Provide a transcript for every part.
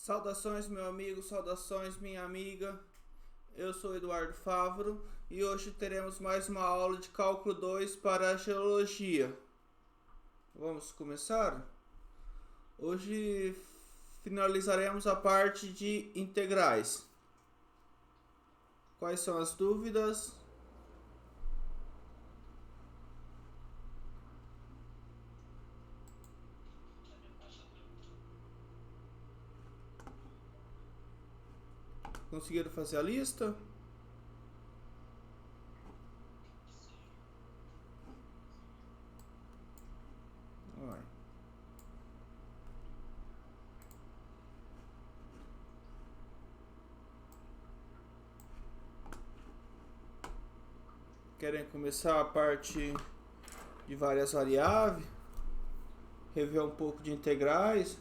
Saudações, meu amigo, saudações, minha amiga. Eu sou Eduardo Favro e hoje teremos mais uma aula de cálculo 2 para a geologia. Vamos começar? Hoje finalizaremos a parte de integrais. Quais são as dúvidas? Conseguiram fazer a lista? Vai. Querem começar a parte de várias variáveis? Rever um pouco de integrais?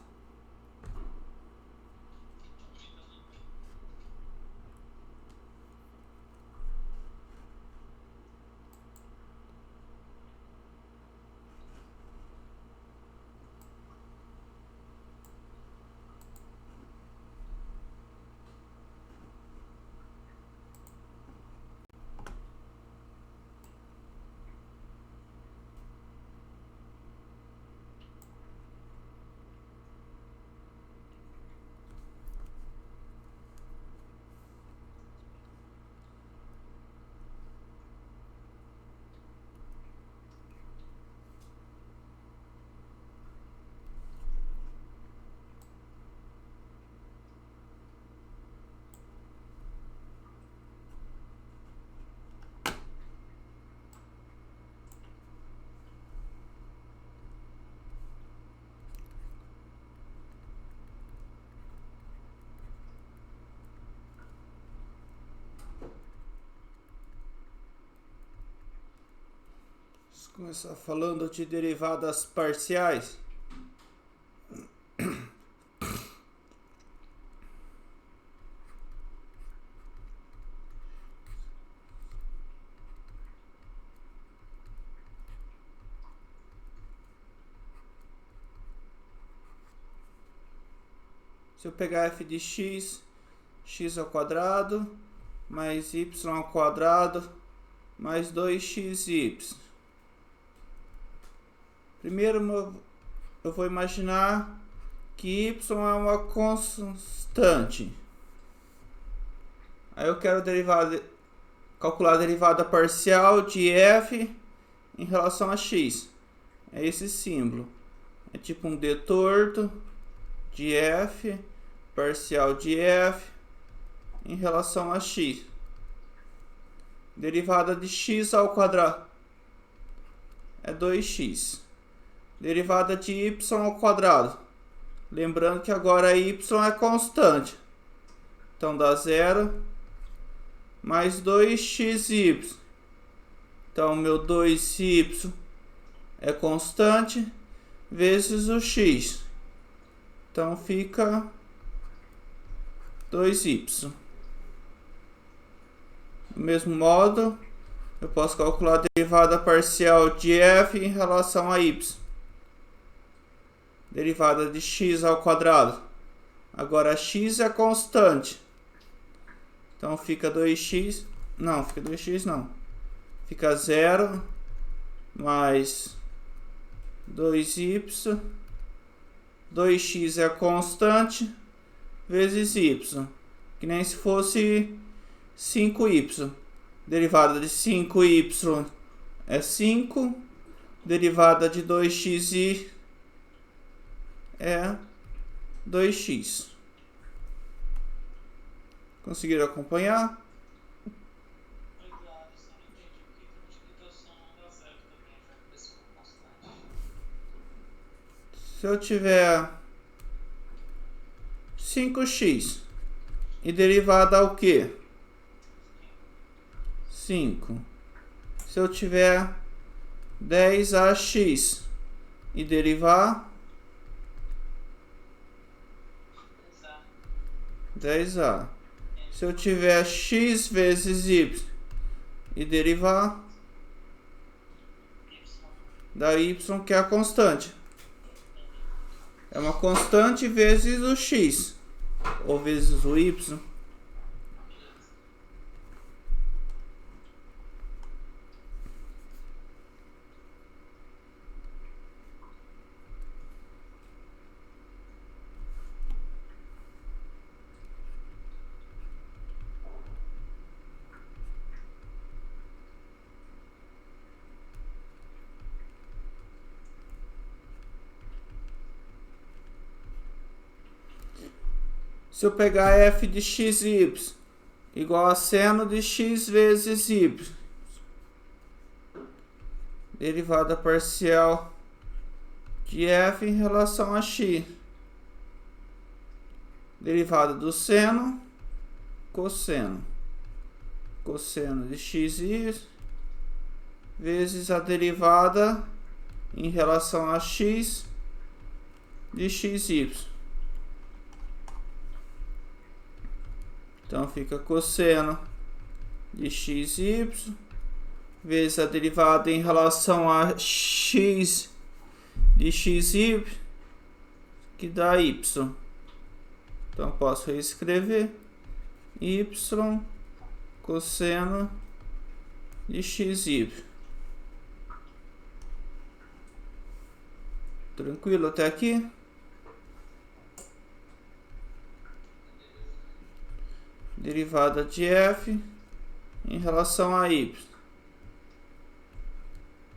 Vamos começar falando de derivadas parciais. Se eu pegar f de x, x ao quadrado, mais y ao quadrado, mais 2xy. Primeiro eu vou imaginar que y é uma constante. Aí eu quero calcular a derivada parcial de f em relação a x. É esse símbolo. É tipo um D torto de f, parcial de f em relação a x. Derivada de x ao quadrado é 2x. Derivada de y ao quadrado. Lembrando que agora y é constante. Então dá 0 mais 2xy. Então meu 2y é constante vezes o x. Então fica 2y. Do mesmo modo, eu posso calcular a derivada parcial de f em relação a y. Derivada de x ao quadrado. Agora x é constante. Então fica 2x. Não, fica 2x não. Fica 0 mais 2y. 2x é constante vezes y. Que nem se fosse 5y. Derivada de 5y é 5. Derivada de 2xy é 2x. Conseguiram acompanhar? Se eu tiver 5x e derivada ao quê? 5. Se eu tiver 10ax e derivar 10a. Se eu tiver x vezes y e derivar, dá y, que é a constante. É uma constante vezes o x. ou vezes o y. Se eu pegar f de x e y igual a seno de x vezes y, derivada parcial de f em relação a x, derivada do seno, cosseno de x e y, vezes a derivada em relação a x de x, y. Então fica cosseno de x, y, vezes a derivada em relação a x de x, y, que dá y. Então posso reescrever y cosseno de x, y. Tranquilo até aqui? Derivada de f em relação a y,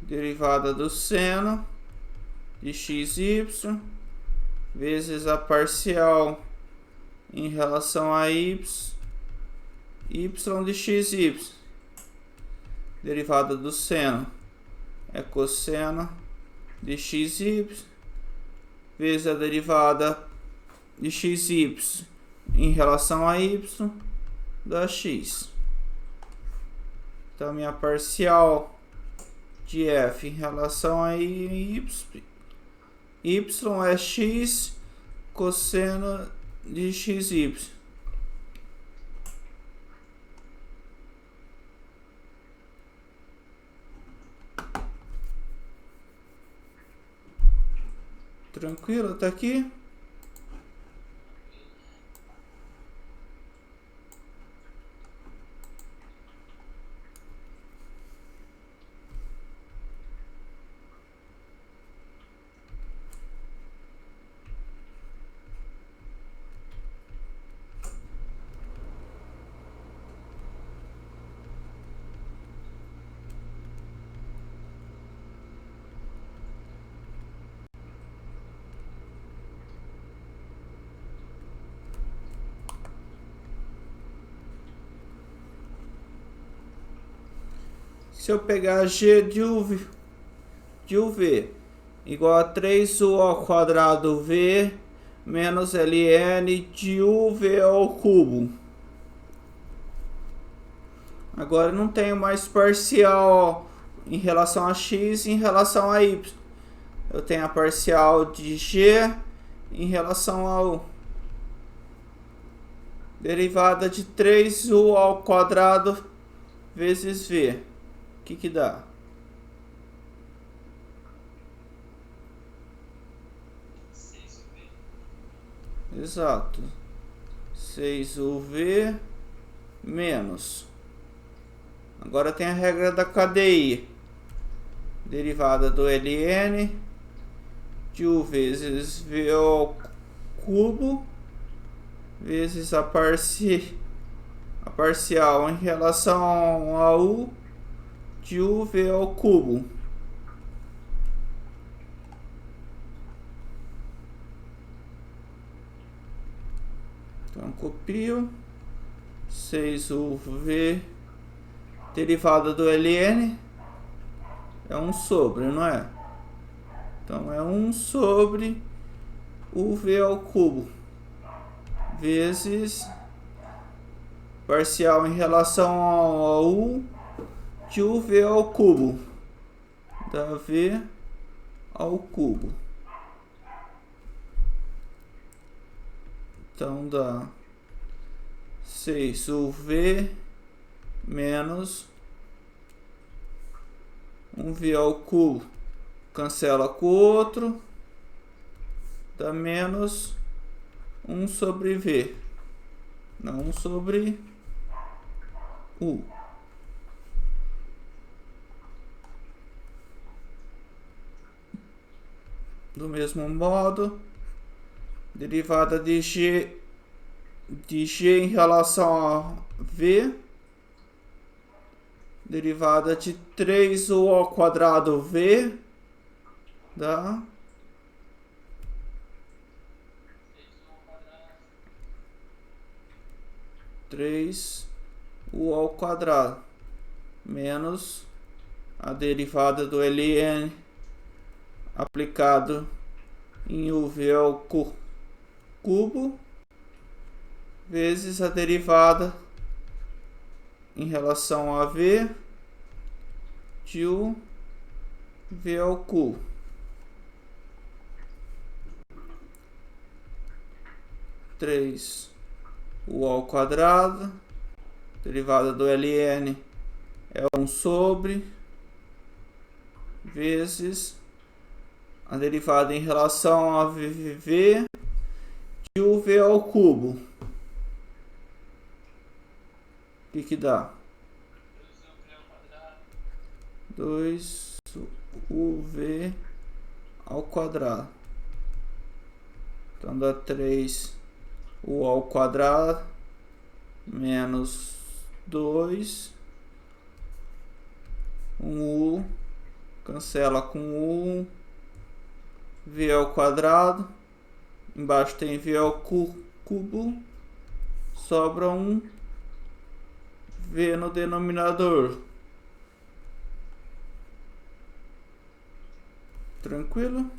derivada do seno de x, y, vezes a parcial em relação a y de x, y. Derivada do seno é cosseno de x, y, vezes a derivada de x, y em relação a y da x. Então, minha parcial de f em relação a y é x cosseno de x, y. Tranquilo até aqui? Se eu pegar g de uv igual a 3u ao quadrado v menos ln de uv ao cubo. Agora não tenho mais parcial em relação a x e em relação a y. Eu tenho a parcial de g em relação ao derivada de 3u ao quadrado vezes v. O que dá? Exato. 6uv menos. Agora tem a regra da cadeia. Derivada do ln de u vezes v ao cubo vezes a parcial em relação a u de uv ao cubo. Então copio 6uv derivada do ln é 1 sobre, não é? Então é 1 sobre uv ao cubo vezes parcial em relação a u de uv ao cubo, dá v ao cubo. Então dá 6uv menos 1v ao cubo, cancela com o outro, dá menos 1 sobre v. não sobre U. Do mesmo modo, derivada de G em relação a V, derivada de 3U ao quadrado V, dá 3U ao quadrado, menos a derivada do ln aplicado em UV ao cubo, vezes a derivada em relação a V de U V ao cubo. 3U ao quadrado, derivada do ln é 1 sobre, vezes a derivada em relação a V de UV ao cubo. O que dá? 2UV ao quadrado. Então dá 3U ao quadrado menos 2. 1U cancela com U. V ao quadrado. Embaixo tem V ao cubo. Sobra um V no denominador. Tranquilo?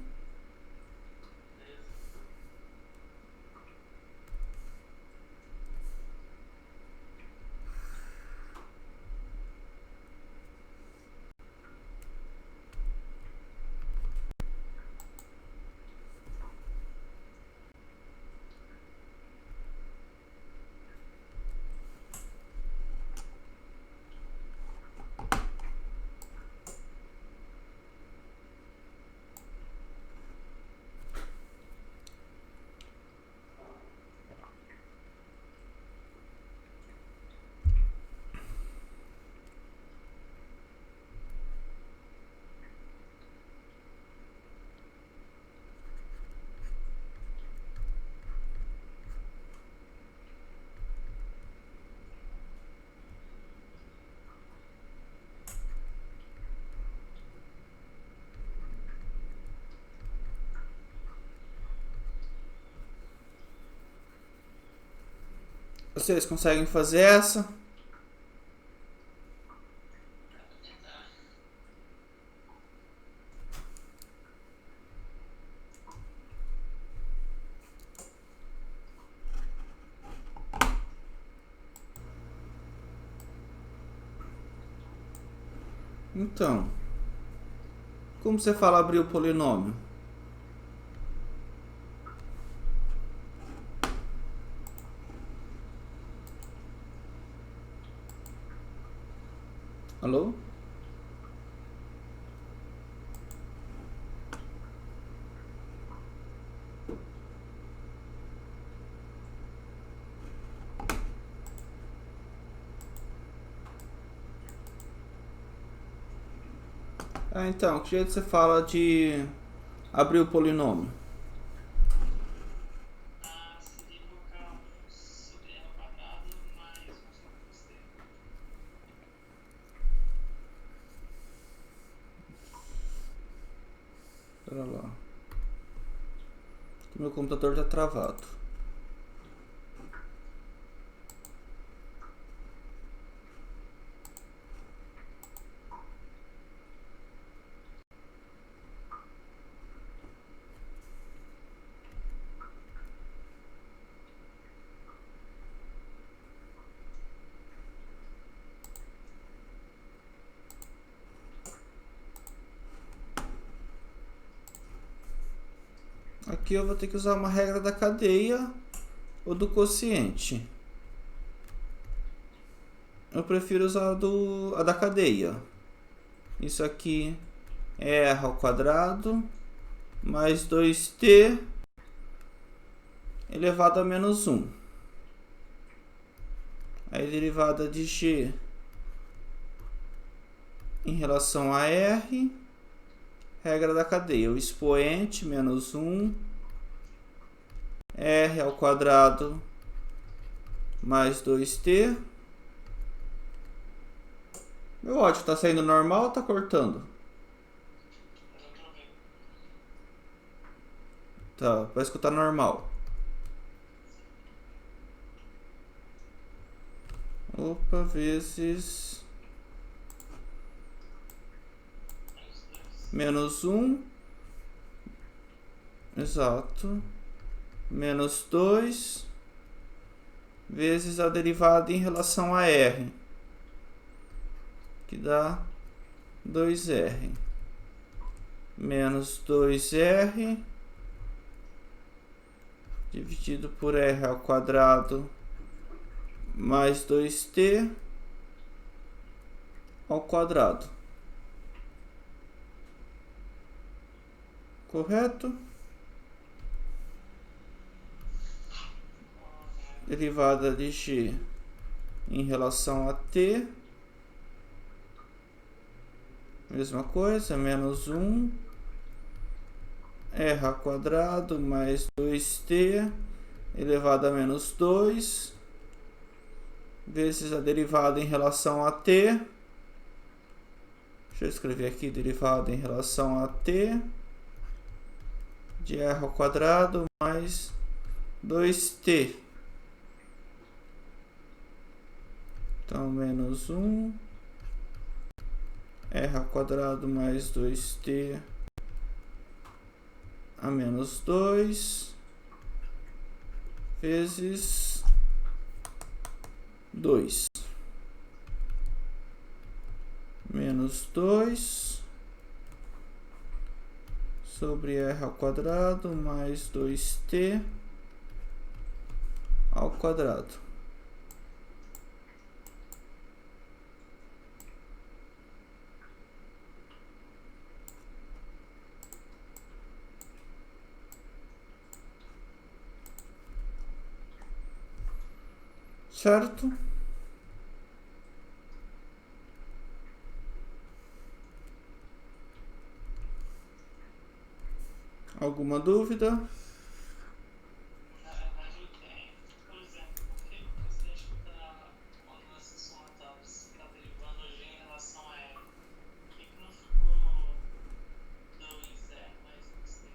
Vocês conseguem fazer essa? Então, como você fala abrir o polinômio? Alô? Então, que jeito você fala de abrir o polinômio? Seria colocar 1 sobre L ao quadrado mais 1 sobre cos θ. Pera lá. Meu computador tá travado. Aqui eu vou ter que usar uma regra da cadeia ou do quociente. Eu prefiro usar a da cadeia. Isso aqui é R ao quadrado mais 2t elevado a menos 1. Aí derivada de g em relação a r, regra da cadeia, o expoente menos 1, r ao quadrado mais 2t. Meu áudio tá saindo normal ou tá cortando? Tá, vai escutar normal. Opa, vezes menos 1, exato, menos 2, vezes a derivada em relação a r, que dá 2r, menos 2r, dividido por r ao quadrado mais 2t ao quadrado. Correto? Derivada de g em relação a t, mesma coisa, menos 1, r ao quadrado mais 2t elevado a menos 2, vezes a derivada em relação a t. Deixa eu escrever aqui, derivada em relação a t de r ao quadrado mais 2t. Então, menos 1, r ao quadrado mais 2t a menos 2, vezes 2. Menos 2 sobre r ao quadrado mais 2t ao quadrado. Certo? Alguma dúvida? Na verdade eu tenho. Por exemplo, por que você acha que quando essas somatórias está derivando g em relação a r? Por que não ficou 2r mais 2t?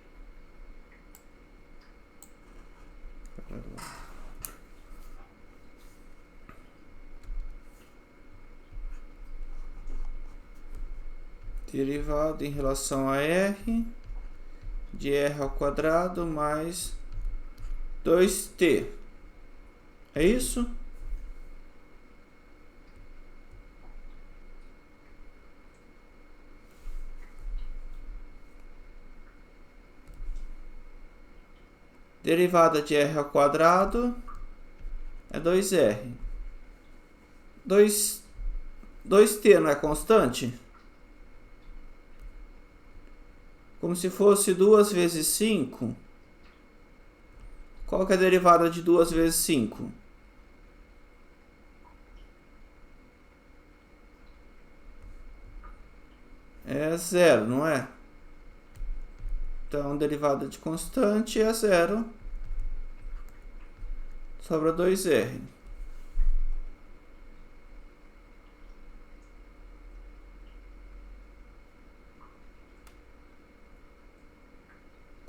Derivada em relação a r de r ao quadrado mais 2t. É isso? Derivada de r ao quadrado é 2r. 2t não é constante? Como se fosse 2 vezes 5. Qual que é a derivada de 2 vezes 5? É 0, não é? Então, derivada de constante é 0. Sobra 2r.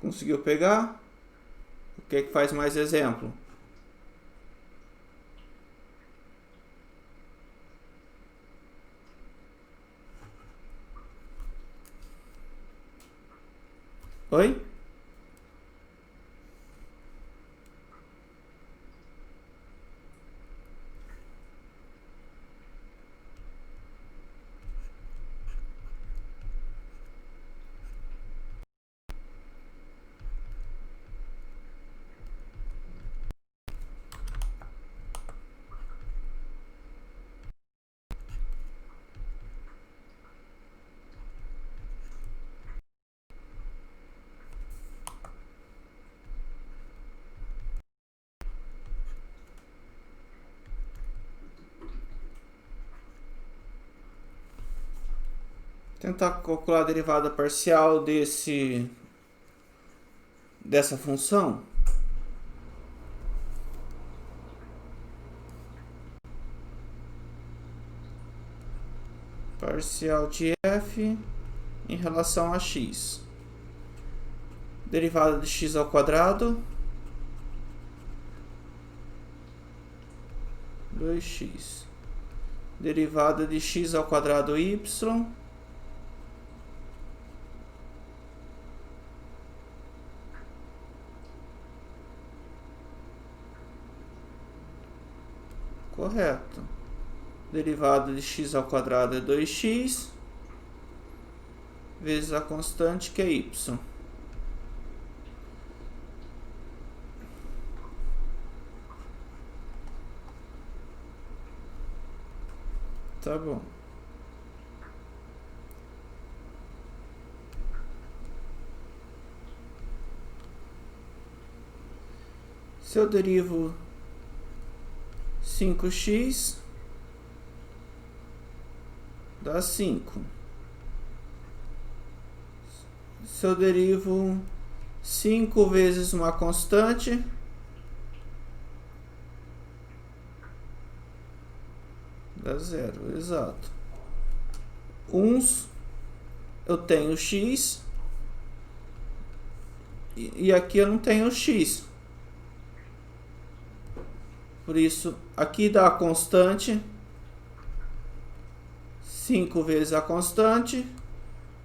Conseguiu pegar? O que é que faz mais exemplo? Oi? Tentar calcular a derivada parcial dessa função. Parcial de f em relação a x. Derivada de x ao quadrado, 2x. Derivada de x ao quadrado y, correto. Derivada de x ao quadrado é 2x, vezes a constante que é y. Tá bom. Se eu derivo 5x, dá 5. Se eu derivo 5 vezes uma constante, dá 0, exato. Uns eu tenho x e aqui eu não tenho x. Por isso, aqui dá a constante, 5 vezes a constante,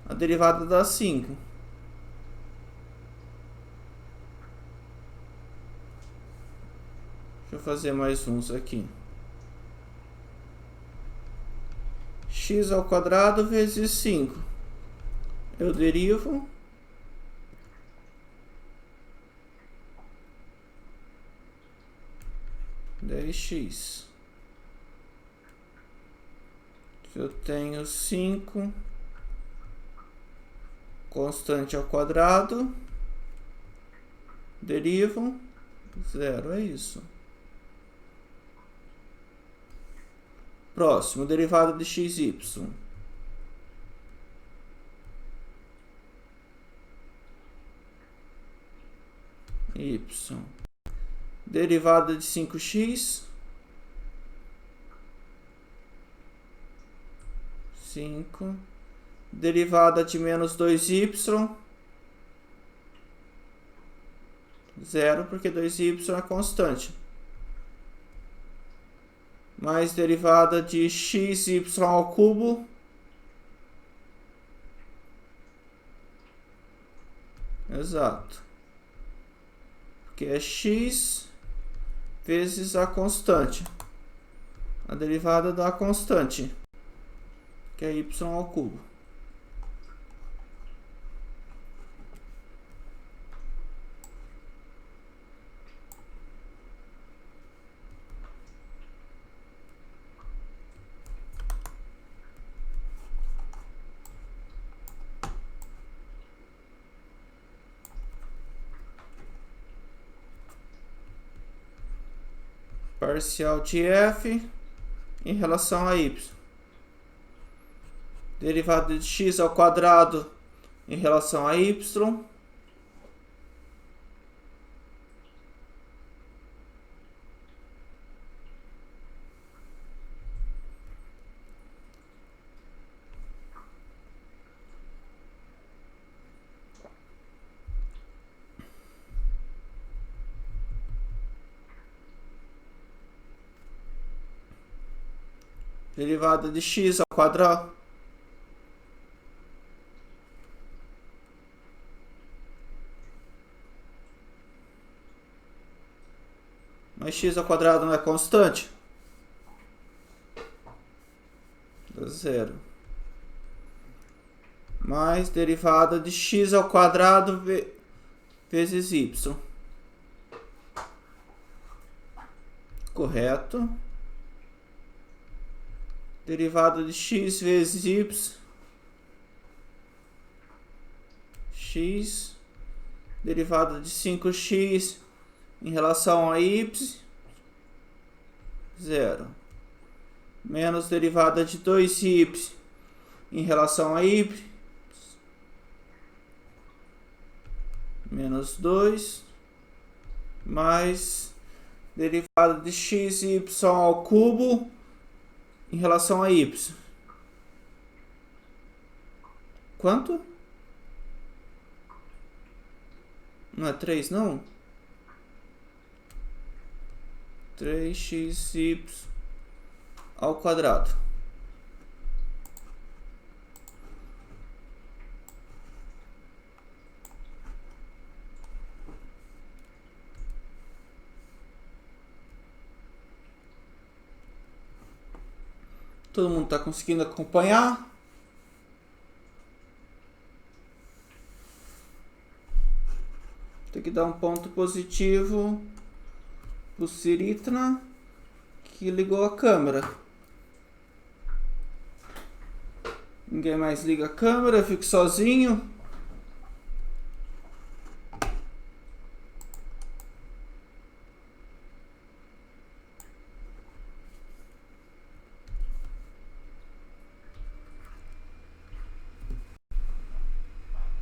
a derivada dá 5. Deixa eu fazer mais uns aqui. X ao quadrado vezes 5. Eu derivo 10x. Eu tenho 5 constante ao quadrado, derivo 0, é isso. Próximo, derivada de xy. Derivada de 5x. 5. Derivada de menos 2y. 0, porque 2y é constante. Mais derivada de xy ao cubo. Exato. Porque é x vezes a constante. A derivada da constante, que é y ao cubo. Parcial de f em relação a y. Derivada de x ao quadrado em relação a y. Derivada de x ao quadrado. Mas x ao quadrado não é constante? Dá 0. Mais derivada de x ao quadrado vezes y. Correto. Derivada de x vezes y. X. Derivada de 5x em relação a y. 0. Menos derivada de 2y em relação a y, menos 2, mais derivada de x e y ao cubo em relação a y. Quanto? Não é 3, não? 3xy ao quadrado. Todo mundo está conseguindo acompanhar? Tem que dar um ponto positivo pro Ciritna, que ligou a câmera. Ninguém mais liga a câmera, eu fico sozinho.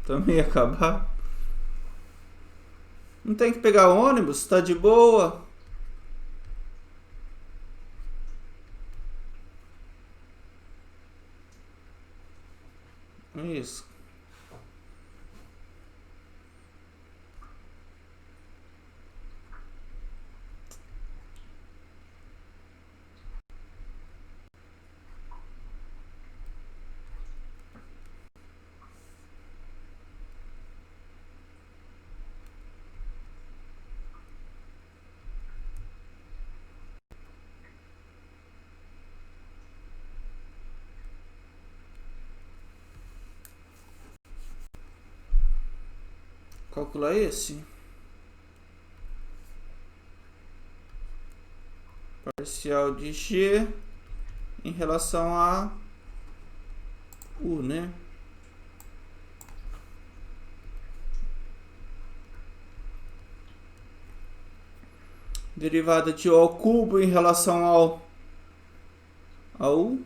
Também ia acabar. Não tem que pegar ônibus, tá de boa. Isso. Calcular esse. Parcial de g em relação a u, né? Derivada de u ao cubo em relação ao u.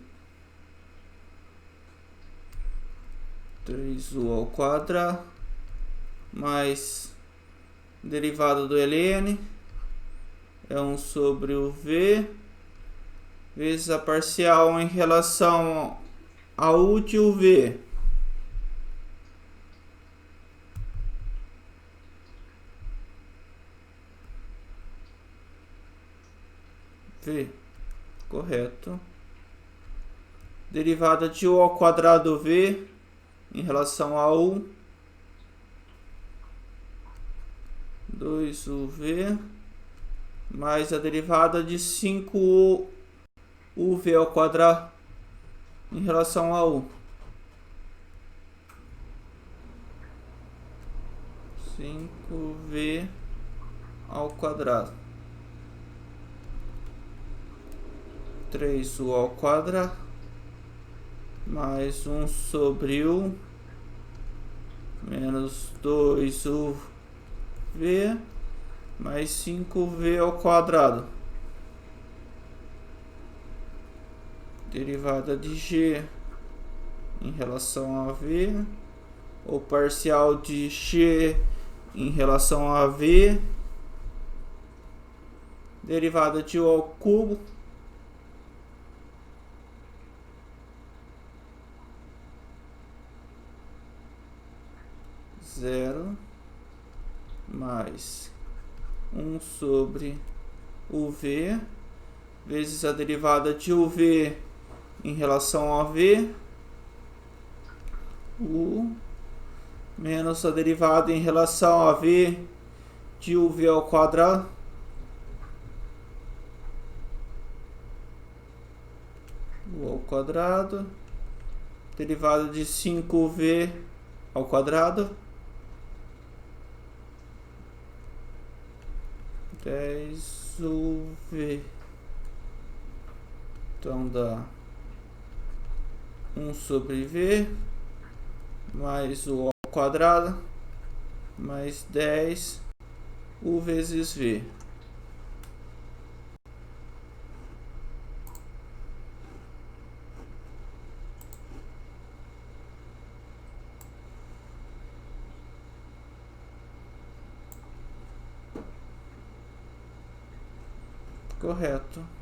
3u ao quadrado mais derivada do ln é 1 sobre o v vezes a parcial em relação a u de uv. V, correto. Derivada de u ao quadrado v em relação a u, 2uv, mais a derivada de 5uv ao quadrado em relação a u. 5v ao quadrado. 3u ao quadrado mais 1 sobre u menos 2uv mais 5v ao quadrado. Derivada de g em relação a v, ou parcial de g em relação a v, derivada de u ao cubo, zero mais 1 sobre uv vezes a derivada de uv em relação a v, u, menos a derivada em relação a v de uv ao quadrado, u ao quadrado, derivada de 5v ao quadrado, 10uv. Então dá 1 sobre v mais u ao quadrado mais 10 u vezes v. Correto.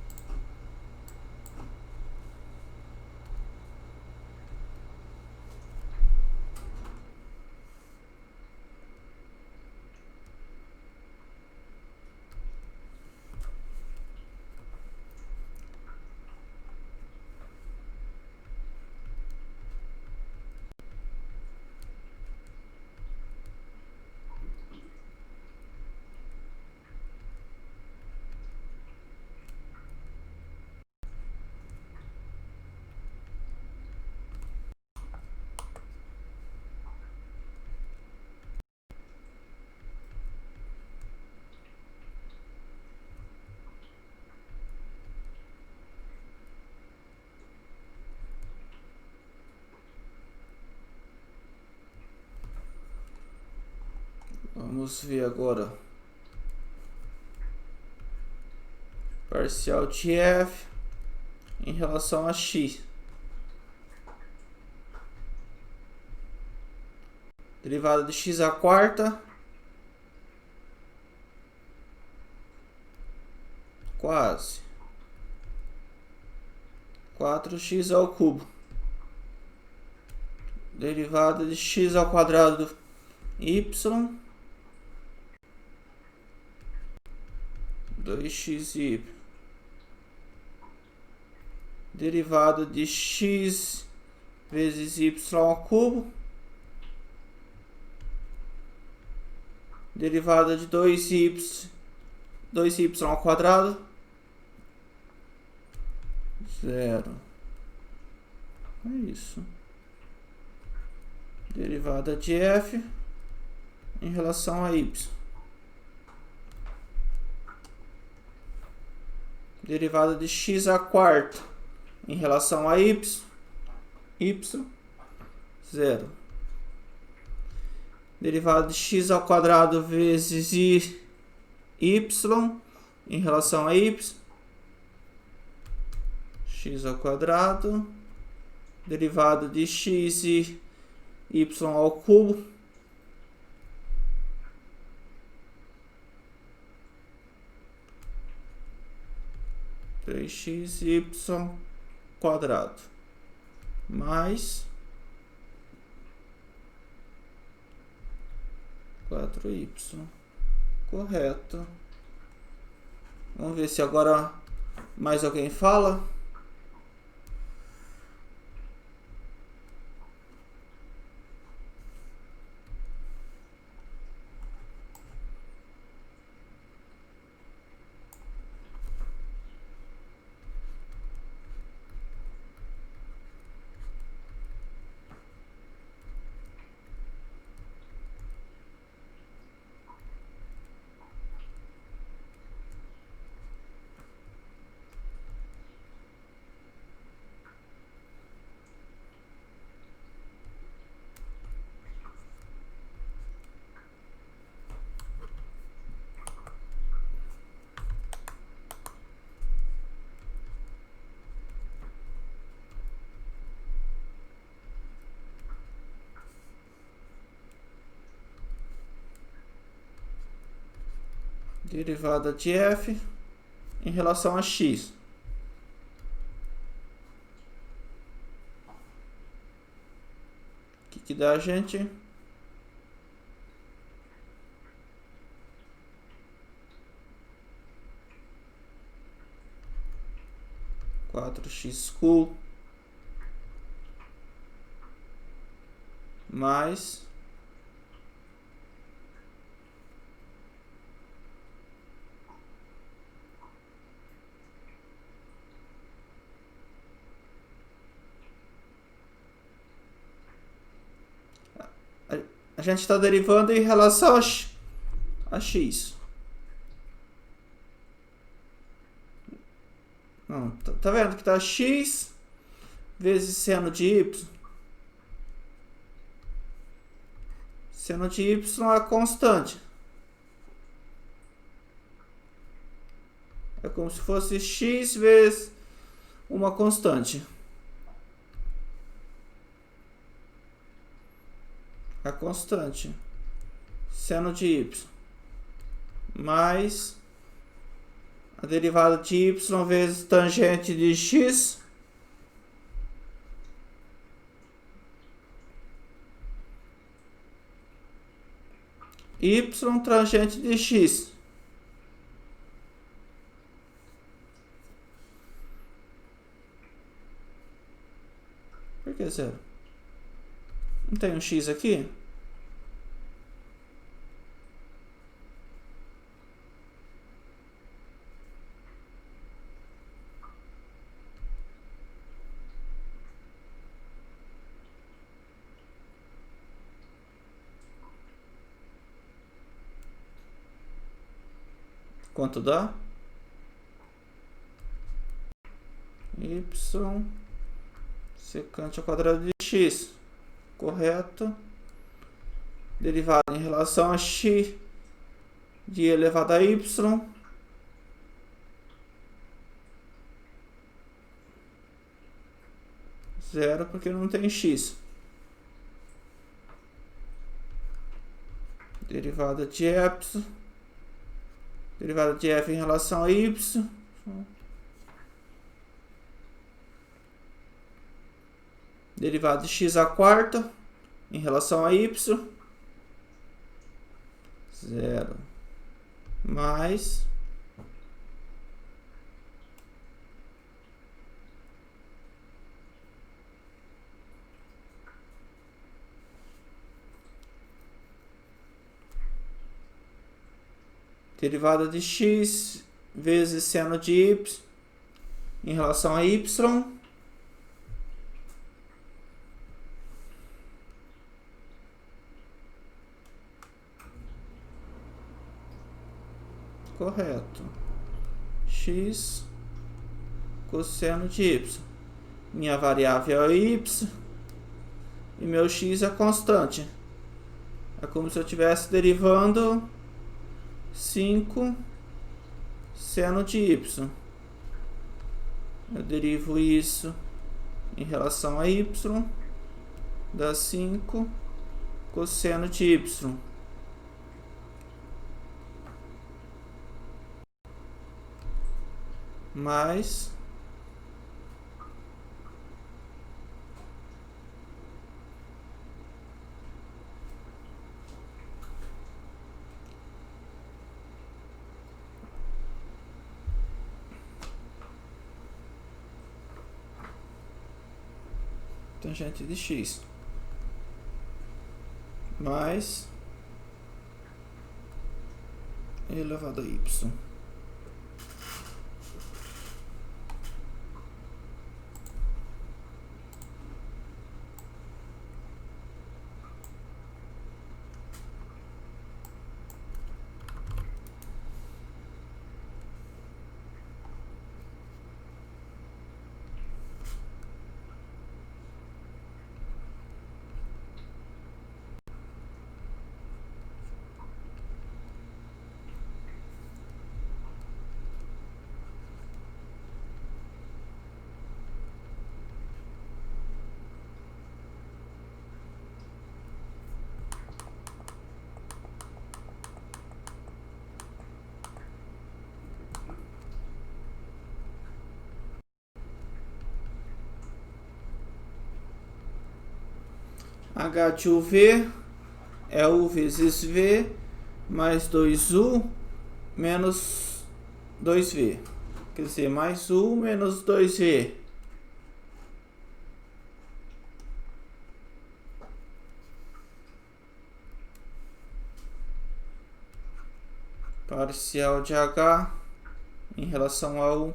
Vamos ver agora. Parcial de f em relação a x. Derivada de x à quarta. Quase. 4x ao cubo. Derivada de x ao quadrado do y. 2xy. Derivada de x vezes y ao cubo. Derivada de 2y ao quadrado. 0. É isso. Derivada de f em relação a y. Derivada de x à quarta em relação a y. 0. Derivada de x ao quadrado vezes y em relação a y. X ao quadrado. Derivada de x e y ao cubo. Três x y quadrado mais 4y. Correto. Vamos ver se agora mais alguém fala. Derivada de f em relação a x. O que dá, gente? Quatro x cubo mais a gente está derivando em relação a x. Não, tá vendo que tá x vezes seno de y. Seno de y é constante. É como se fosse x vezes uma constante. A constante. Seno de y mais a derivada de y vezes tangente de x. Y tangente de x. Por que zero? Não tem um x aqui? Quanto dá? Y secante ao quadrado de x. Correto. Derivada em relação a x de elevado a y. Zero, porque não tem x. Derivada de epsilon. Derivada de f em relação a y. Derivada de x à quarta em relação a y. Zero. Mais derivada de x vezes seno de y em relação a y. Correto. X cosseno de y. Minha variável é y e meu x é constante. É como se eu estivesse derivando 5 seno de y. Eu derivo isso em relação a y, dá 5 cosseno de y. Mais tangente de x mais elevado a y. H de UV é U vezes V mais 2U menos 2V. Quer dizer, mais U menos 2V. Parcial de H em relação a U.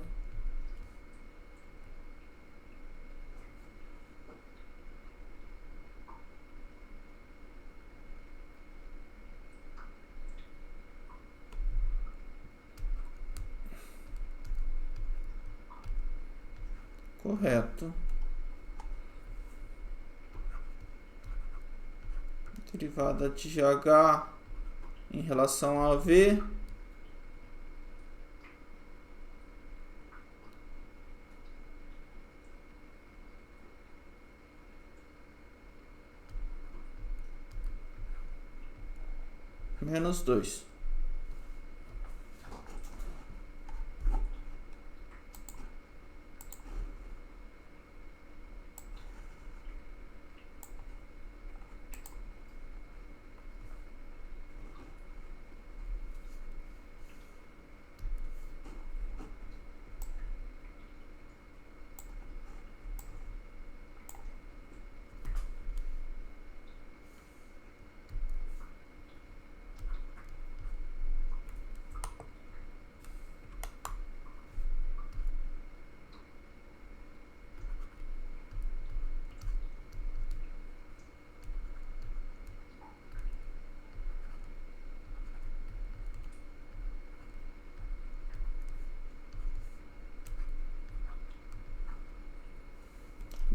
Correto. Derivada de H em relação a V. Menos 2.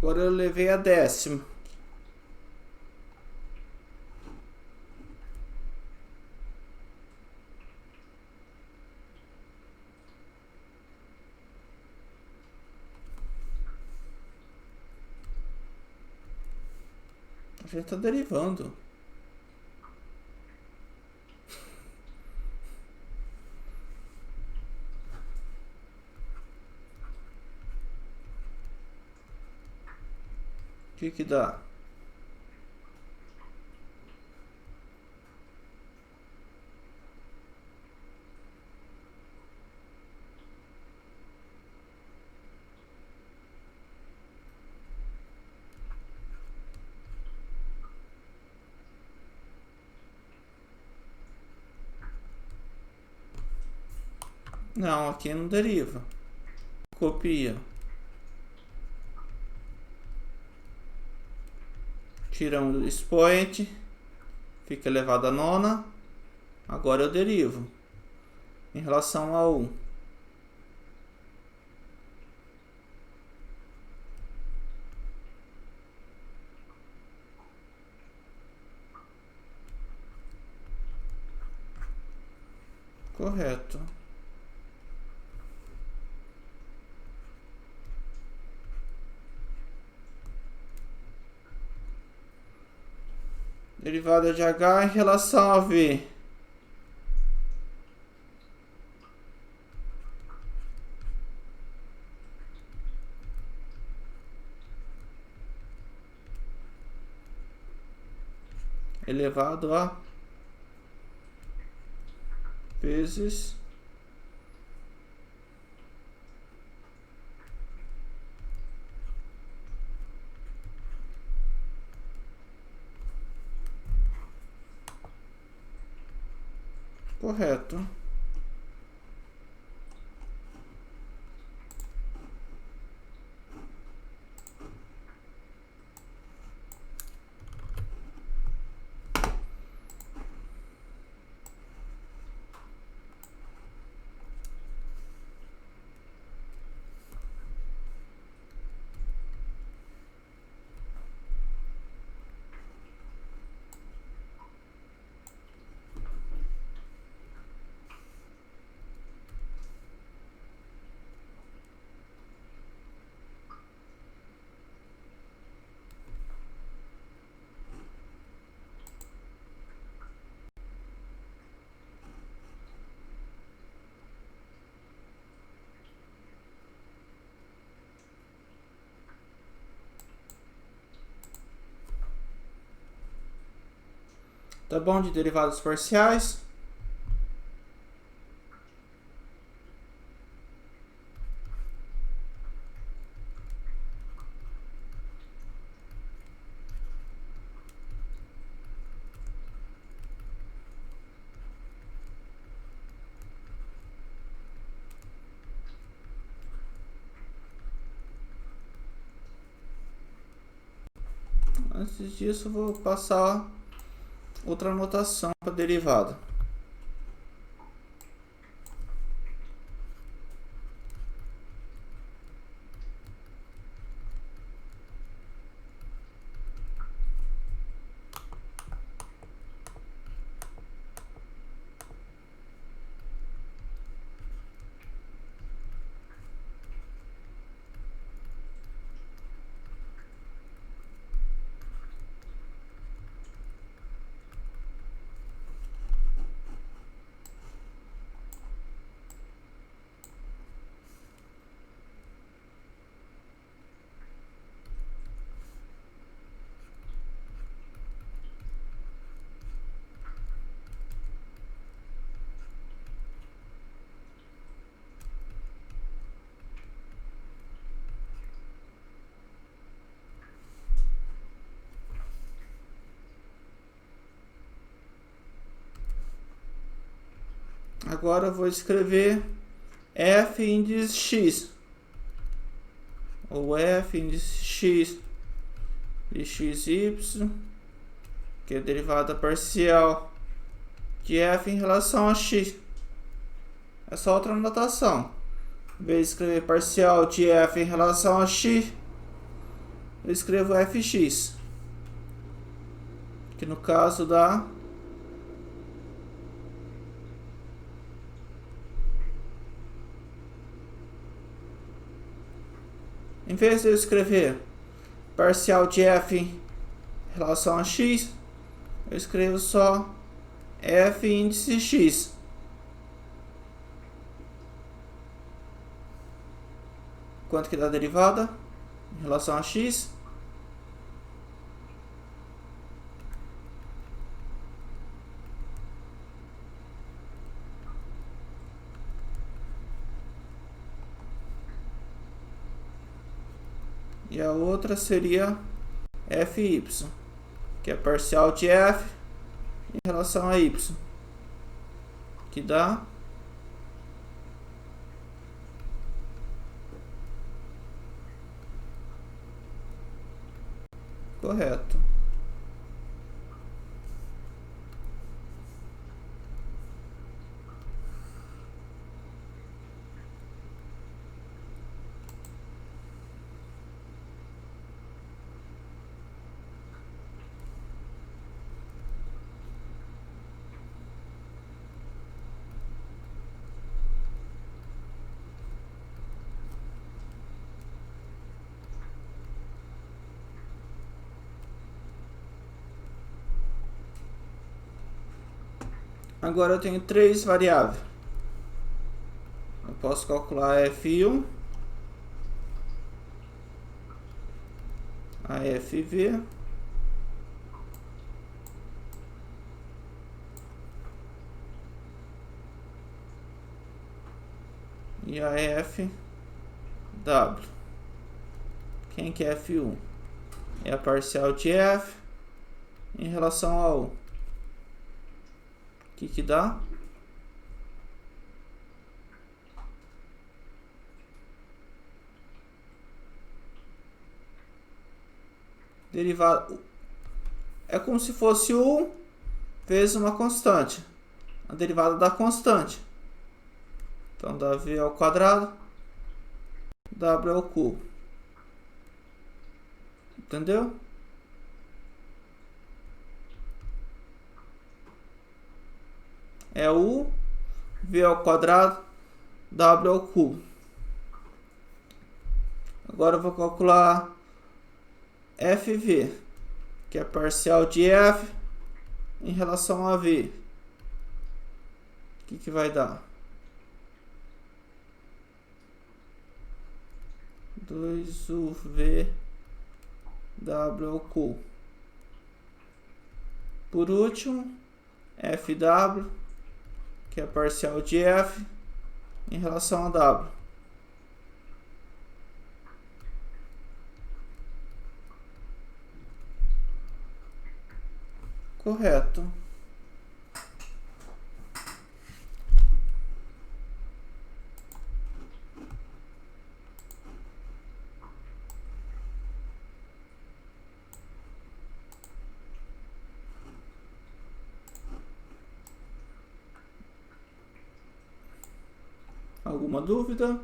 Agora eu levei a décima. A gente tá derivando. O que dá? Não, aqui não deriva. Copia. Tiramos do expoente. Fica elevado a nona. Agora eu derivo. Em relação a 1. Correto. Derivada de H em relação a V. Elevado a vezes correto. Tá bom de derivadas parciais? Antes disso, eu vou passar outra anotação para derivada. Agora eu vou escrever f índice x, ou f índice x de xy, que é a derivada parcial de f em relação a x. É só outra anotação. Em vez de escrever parcial de f em relação a x, eu escrevo fx, que no caso dá em vez de eu escrever parcial de f em relação a x, eu escrevo só f índice x. Quanto que dá a derivada em relação a x? E a outra seria fy, que é parcial de f em relação a y, que dá correto. Agora eu tenho três variáveis. Eu posso calcular a F1, a FV e a FW. Quem que é F1? É a parcial de F em relação ao U. O que dá? Derivada é como se fosse U vezes uma constante, a derivada da constante. Então dá V ao quadrado, W ao cubo. Entendeu? É U, V ao quadrado, W ao cubo. Agora eu vou calcular FV, que é parcial de F em relação a V. O que vai dar? 2UV W ao cubo. Por último, FW, que é parcial de F em relação a W. Correto. Alguma dúvida?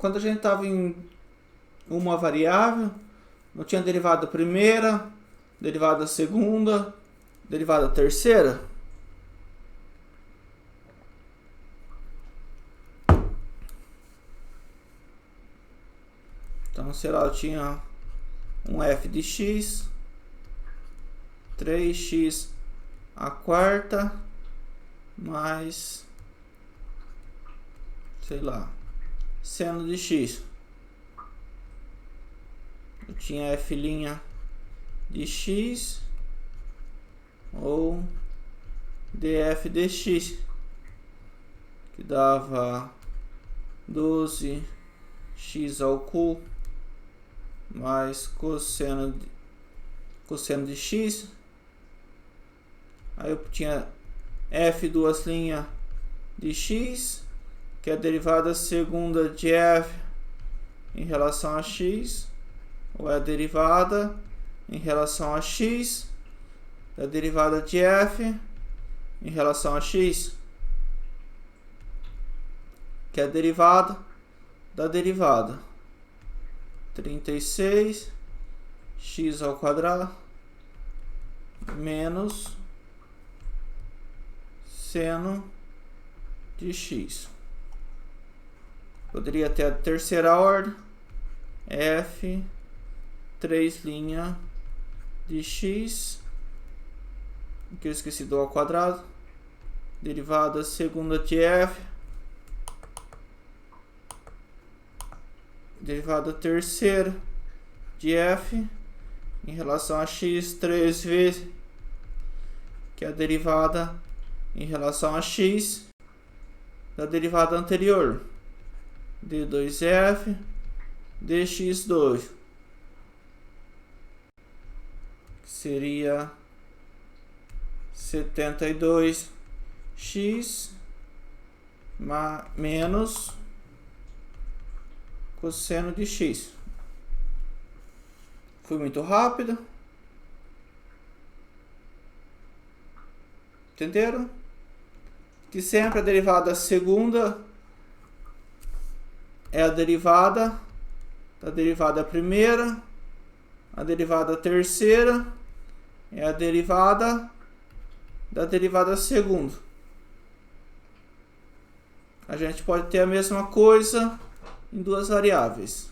Quando a gente estava em uma variável, não tinha derivada primeira, derivada segunda, derivada terceira. Então, sei lá, eu tinha um f de x, 3x a quarta, mais, sei lá, seno de x. Eu tinha f' de x ou df de x, que dava 12x ao cubo mais cosseno de x. Aí eu tinha f duas linhas de x, que é a derivada segunda de f em relação a x, ou é a derivada em relação a x da derivada de f em relação a x, que é a derivada da derivada 36 x ao quadrado menos seno de x. Poderia ter a terceira ordem, f 3 linha de x, que eu esqueci do ao quadrado, derivada segunda de f, derivada terceira de f em relação a x 3 vezes, que é a derivada em relação a x da derivada anterior, d2f dx2, que seria 72x menos cosseno de x. Foi muito rápido. Entenderam? Que sempre a derivada segunda é a derivada da derivada primeira, a derivada terceira é a derivada da derivada segunda. A gente pode ter a mesma coisa em duas variáveis.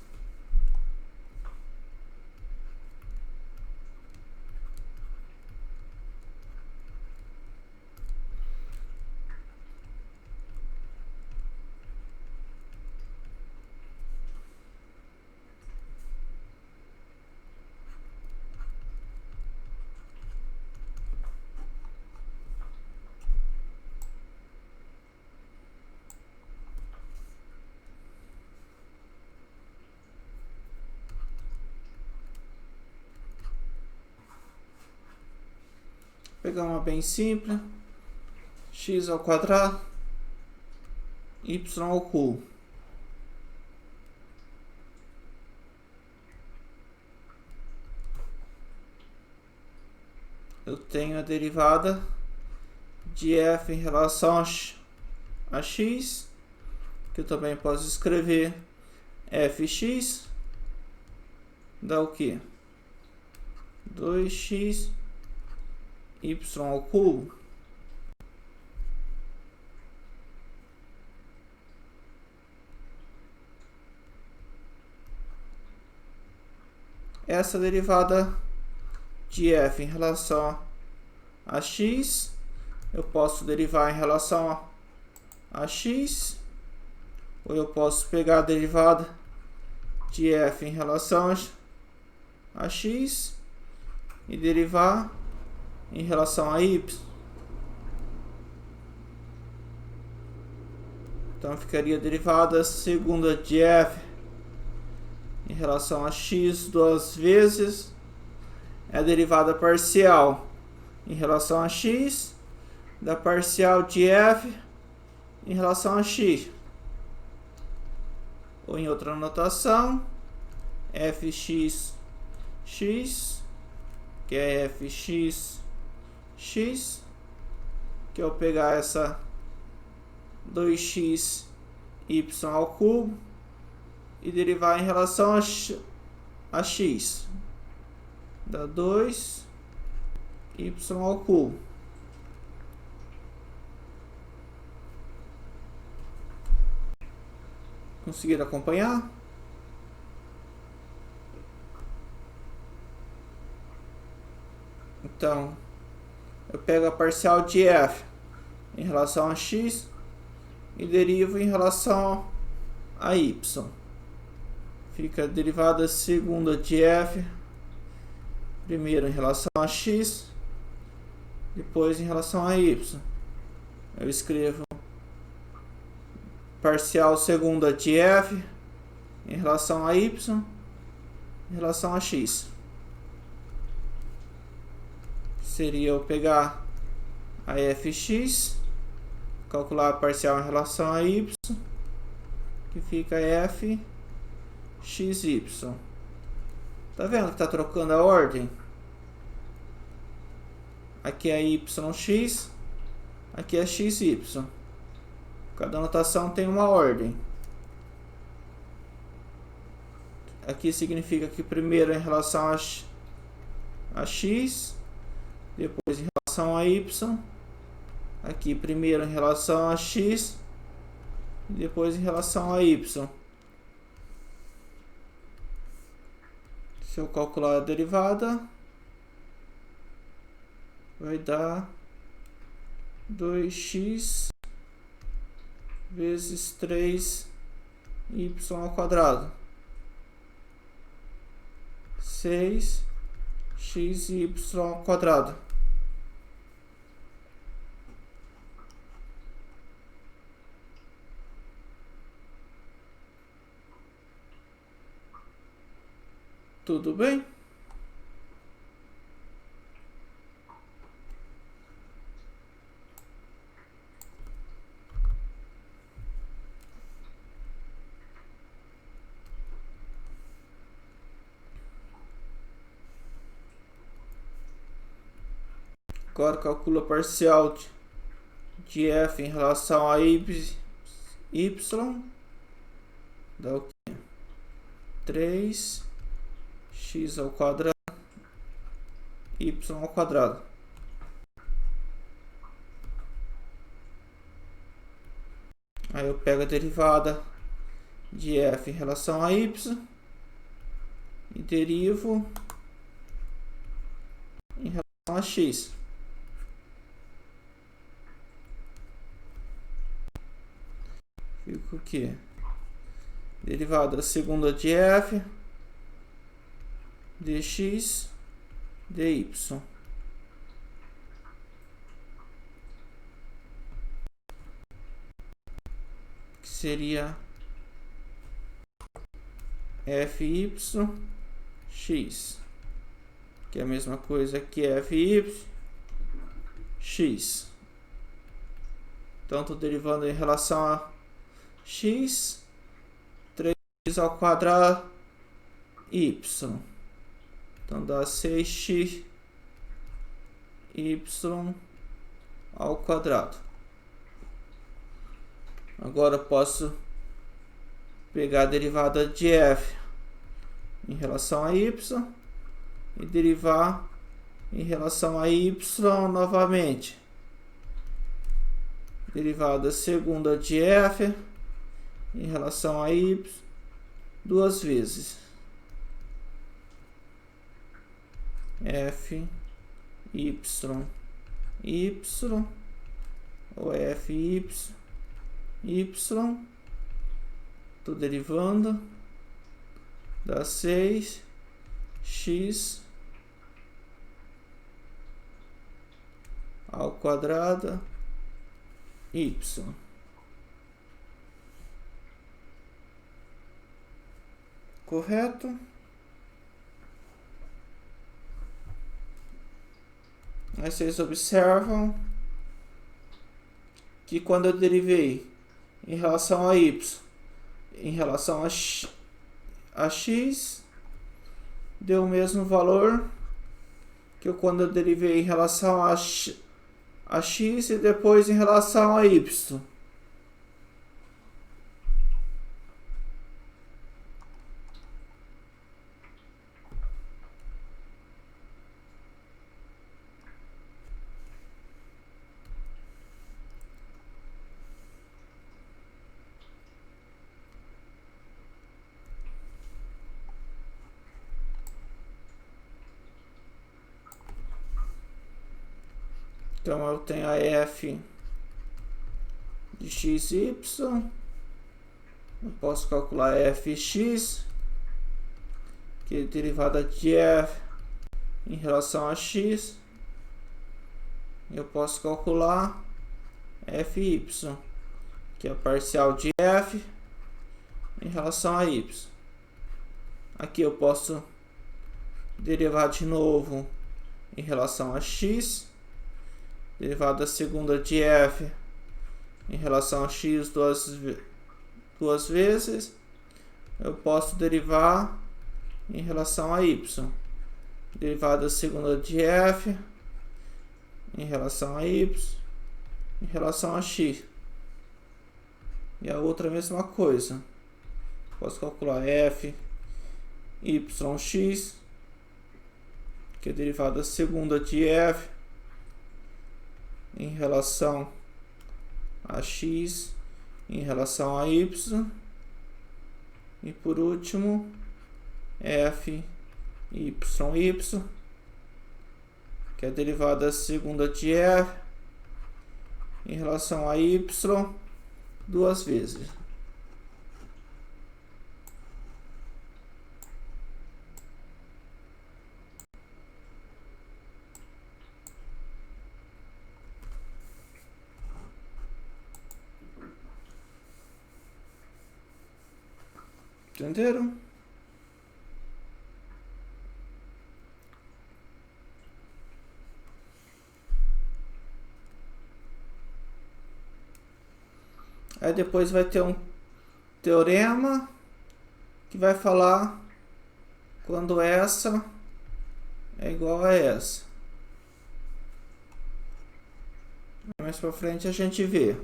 Pegar uma bem simples, x ao quadrado, y ao cubo. Eu tenho a derivada de f em relação a x, que eu também posso escrever fx, dá o que? 2x y ao cubo essa derivada de f em relação a x eu posso derivar em relação a x, ou eu posso pegar a derivada de f em relação a x e derivar em relação a y. Então ficaria a derivada segunda de f em relação a x duas vezes é a derivada parcial em relação a x da parcial de f em relação a x. Ou em outra notação, fx x, que é fx x, que eu pegar essa 2x y ao cubo e derivar em relação a x, dá 2 y ao cubo. Conseguiram acompanhar? Então, eu pego a parcial de f em relação a x e derivo em relação a y. Fica a derivada segunda de f, primeiro em relação a x, depois em relação a y. Eu escrevo parcial segunda de f em relação a y em relação a x. Seria eu pegar a fx, calcular a parcial em relação a y, que fica f xy. Tá vendo que tá trocando a ordem? Aqui é yx, aqui é xy. Cada anotação tem uma ordem. Aqui significa que primeiro em relação a x, depois em relação a y. Aqui primeiro em relação a x, e depois em relação a y. Se eu calcular a derivada, vai dar 2x vezes 3y ao quadrado. 6xy ao quadrado. Tudo bem? Agora calcula a parcial de f em relação a y. Dá o quê? 3x ao quadrado, y ao quadrado. Aí eu pego a derivada de f em relação a y e derivo em relação a x. Fica o quê? Derivada segunda de f dx dy. Que seria fyx, que é a mesma coisa que fyx. Então estou derivando em relação a x, 3x ao quadrado, y. Então dá 6x y ao quadrado. Agora eu posso pegar a derivada de f em relação a y e derivar em relação a y novamente. Derivada segunda de f em relação a y duas vezes. f y ou f y, tô derivando, dá 6x ao quadrado y. Correto? Aí vocês observam que quando eu derivei em relação a y, em relação a x, deu o mesmo valor que quando eu derivei em relação a x e depois em relação a y. Então eu tenho a f de xy, eu posso calcular fx, que é a derivada de f em relação a x. Eu posso calcular fy, que é a parcial de f em relação a y. Aqui eu posso derivar de novo em relação a x, derivada segunda de f em relação a x duas vezes. Eu posso derivar em relação a y, derivada segunda de f em relação a y em relação a x. E a outra a mesma coisa. Posso calcular f yx, que é derivada segunda de f em relação a x em relação a y. E por último, f y, que é derivada segunda de f em relação a y duas vezes. Entenderam? Aí depois vai ter um teorema que vai falar quando essa é igual a essa. Mais pra frente a gente vê.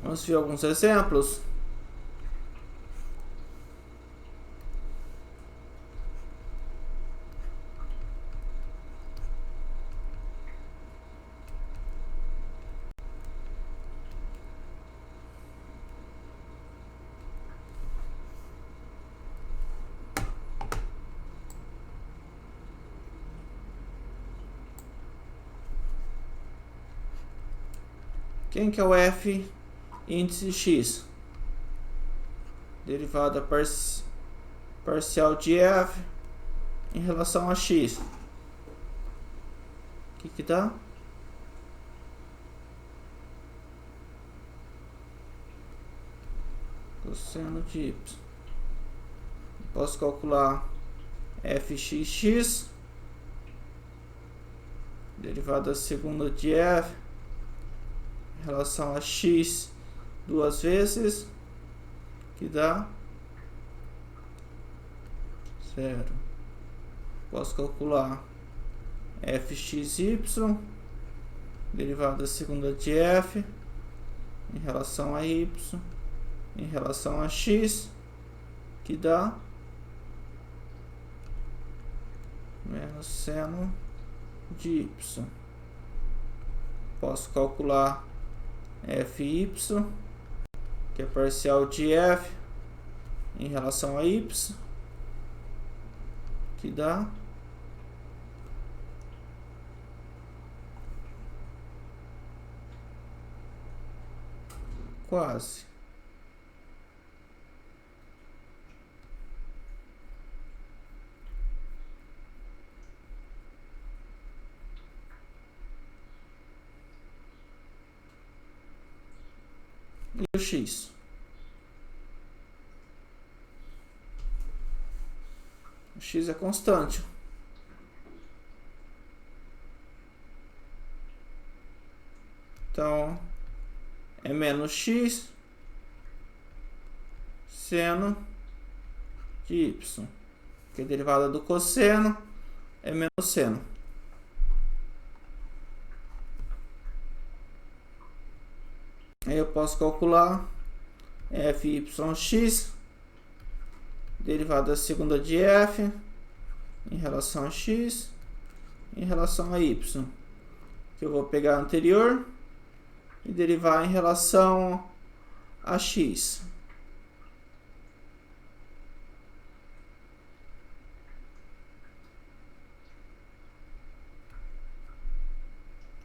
Vamos ver alguns exemplos. Quem que é o f índice x? Derivada parcial de f em relação a x. O que dá? Cosseno de y. Posso calcular fxx, derivada segunda de f em relação a x duas vezes, que dá 0. Posso calcular fxy, derivada segunda de f em relação a y em relação a x, que dá menos seno de y. Posso calcular fy, que é parcial de f em relação a y, que dá quase. E o x? O x é constante. Então, é menos x seno de y, que é derivada do cosseno, é menos seno. Aí eu posso calcular fyx, derivada da segunda de f, em relação a x, em relação a y. Que eu vou pegar a anterior e derivar em relação a x.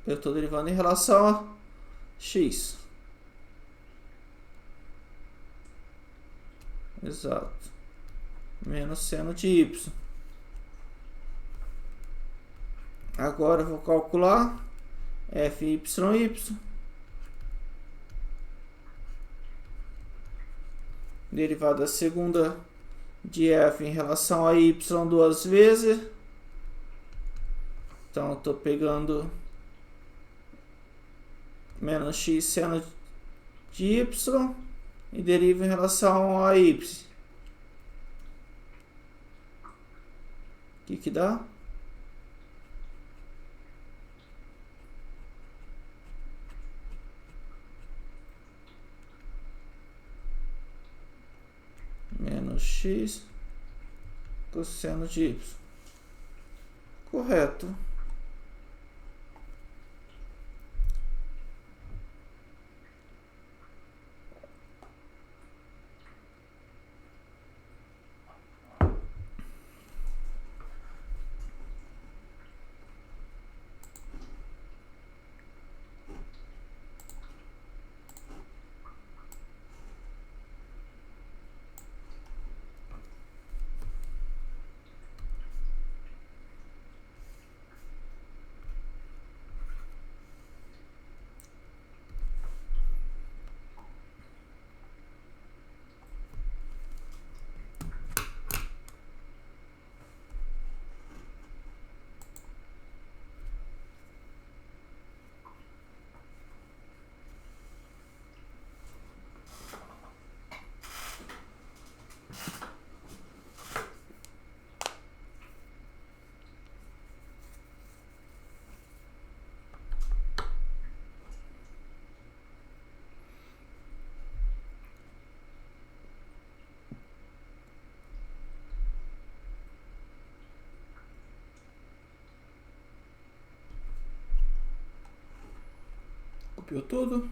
Eu estou derivando em relação a x. Exato. Menos seno de y. Agora eu vou calcular fyy. Derivada da segunda de f em relação a y duas vezes. Então, eu estou pegando menos x seno de y e derivo em relação a y. O que dá? Menos x cosseno de y. Correto. Copiou tudo.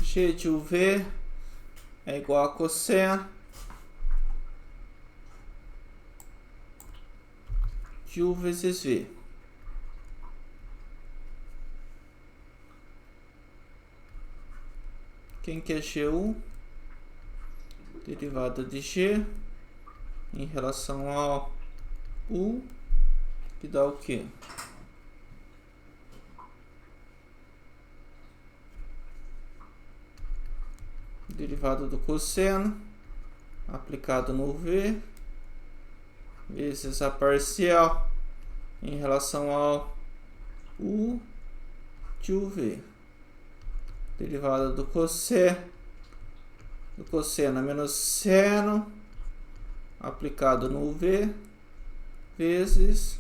G de UV é igual a cosseno de U vezes V. Quem que é GU? Derivada de G em relação ao U, que dá o quê? Derivada do cosseno aplicado no V vezes a parcial em relação ao U de UV. Derivada do cosseno menos seno aplicado no UV vezes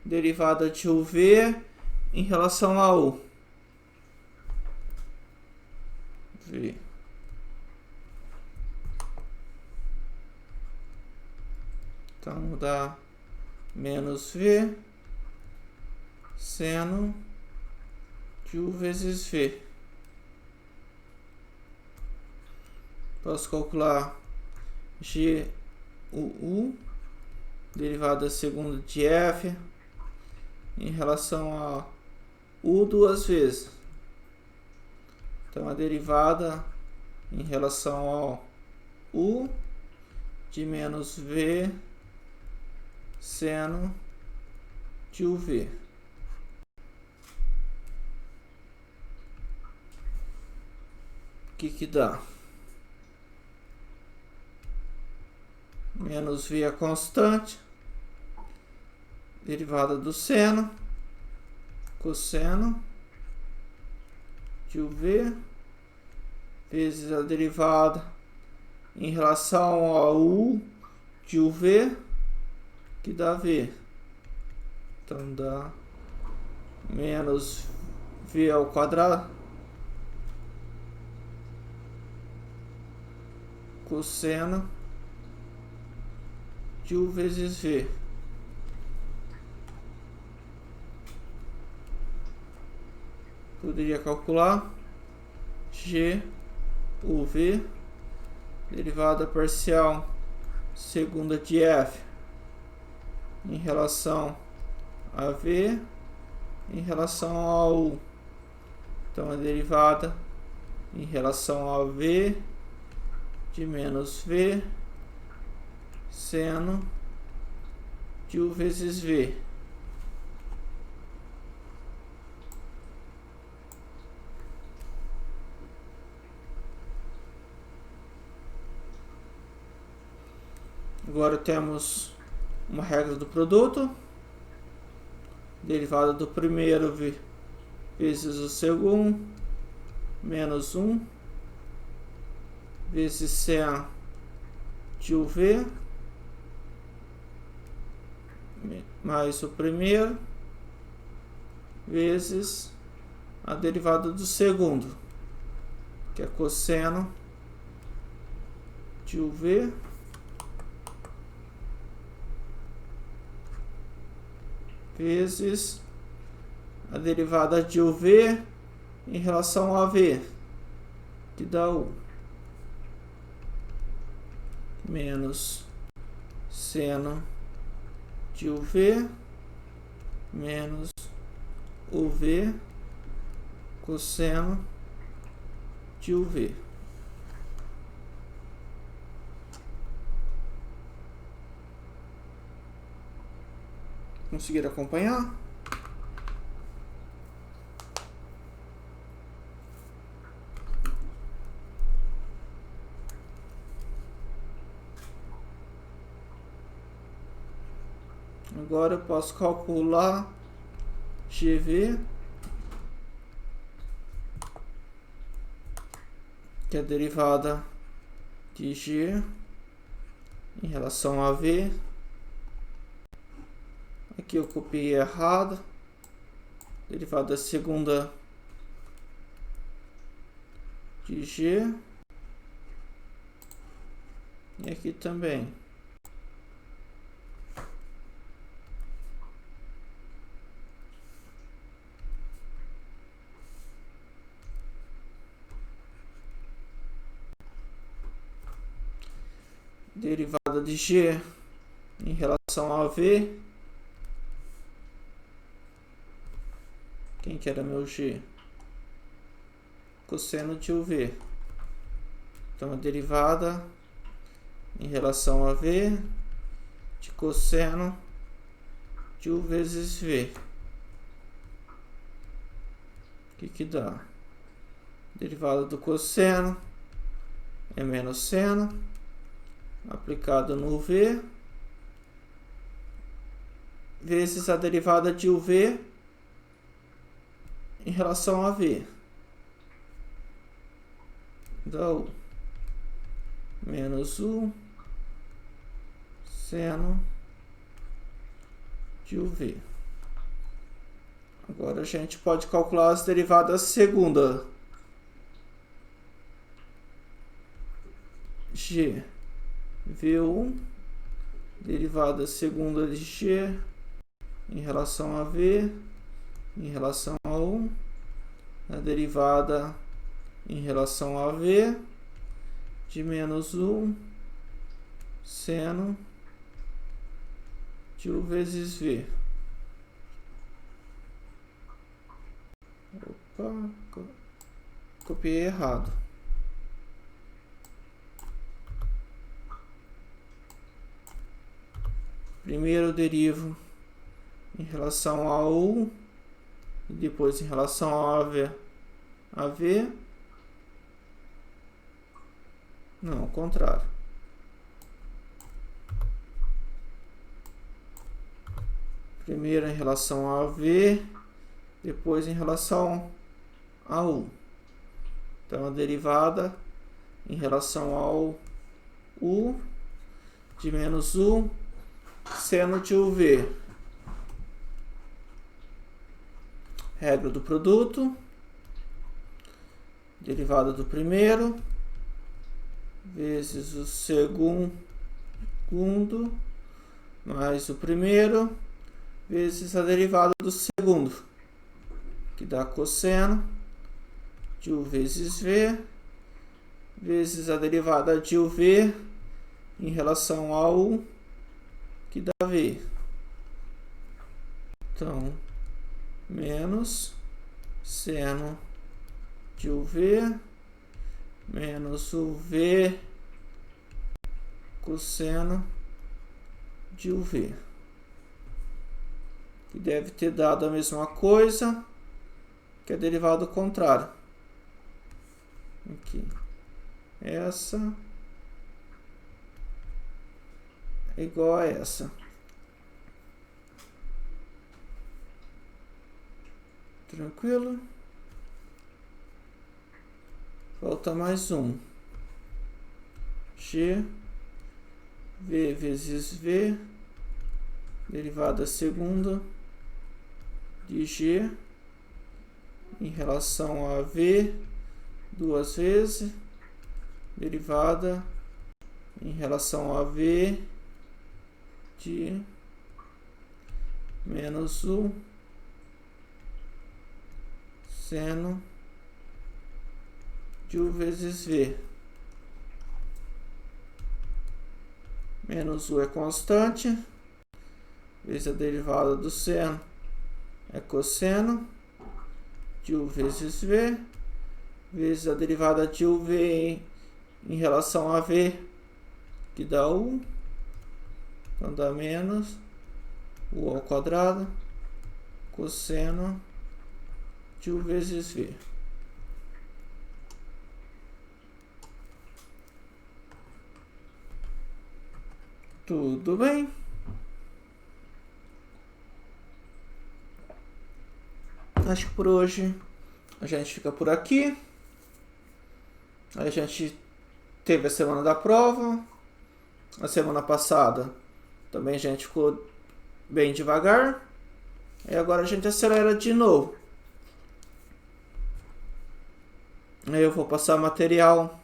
derivada de UV em relação a U. V. Então dá menos V seno de U vezes V. Posso calcular GUU, derivada segunda de F, em relação a U duas vezes. Então, a derivada em relação ao U de menos V seno de UV. O que dá? Menos V é constante, derivada do seno, cosseno de UV, vezes a derivada em relação ao U de UV, que dá V. Então, dá menos V ao quadrado cosseno de U vezes V. Poderia calcular G UV, derivada parcial segunda de F em relação a V em relação ao U. Então, a derivada em relação a V de menos V seno de U vezes V. Agora temos uma regra do produto, derivada do primeiro vezes o segundo, menos 1, vezes seno de UV, mais o primeiro, vezes a derivada do segundo, que é cosseno de UV, vezes a derivada de UV em relação a V, que dá U, menos seno de UV, menos UV cosseno de UV. Conseguiram acompanhar? Agora eu posso calcular GV, que é a derivada de G em relação a V. Aqui eu copiei errado. Derivada segunda de G. E aqui também. Derivada de G em relação a V. Quem que era meu G? Cosseno de UV. Então, a derivada em relação a V de cosseno de U vezes V. O que dá? Derivada do cosseno é menos seno, aplicado no UV, vezes a derivada de UV em relação a V. Dá U menos U seno de UV. Agora a gente pode calcular as derivadas segunda. G V1, derivada segunda de G em relação a V em relação a U, a derivada em relação a V de menos 1 seno de U vezes V. Opa. Copiei errado. Primeiro eu derivo em relação a U e depois em relação ao AV. Não, ao contrário. Primeiro em relação ao AV, depois em relação a U. Então a derivada em relação ao U de menos U seno de UV. Regra do produto. Derivada do primeiro vezes o segundo mais o primeiro vezes a derivada do segundo, que dá cosseno de U vezes V, vezes a derivada de UV em relação a U, que dá V. Então, menos seno de UV menos UV cosseno de UV, que deve ter dado a mesma coisa que a derivada contrária. Aqui, essa é igual a essa. Tranquilo? Falta mais um. G, V vezes V, derivada segunda de G em relação a V duas vezes, derivada em relação a V de menos U seno de U vezes V. Menos U é constante, vezes a derivada do seno é cosseno de U vezes V, vezes a derivada de UV em relação a V, que dá U, então dá menos U ao quadrado cosseno de U vezes V. Tudo bem? Acho que por hoje a gente fica por aqui. A gente teve a semana da prova. A semana passada também a gente ficou bem devagar. E agora a gente acelera de novo. Aí eu vou passar material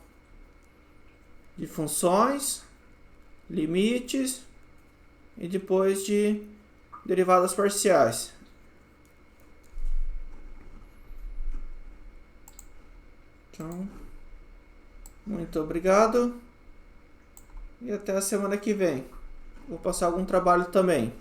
de funções, limites e depois de derivadas parciais. Então, muito obrigado e até a semana que vem. Vou passar algum trabalho também.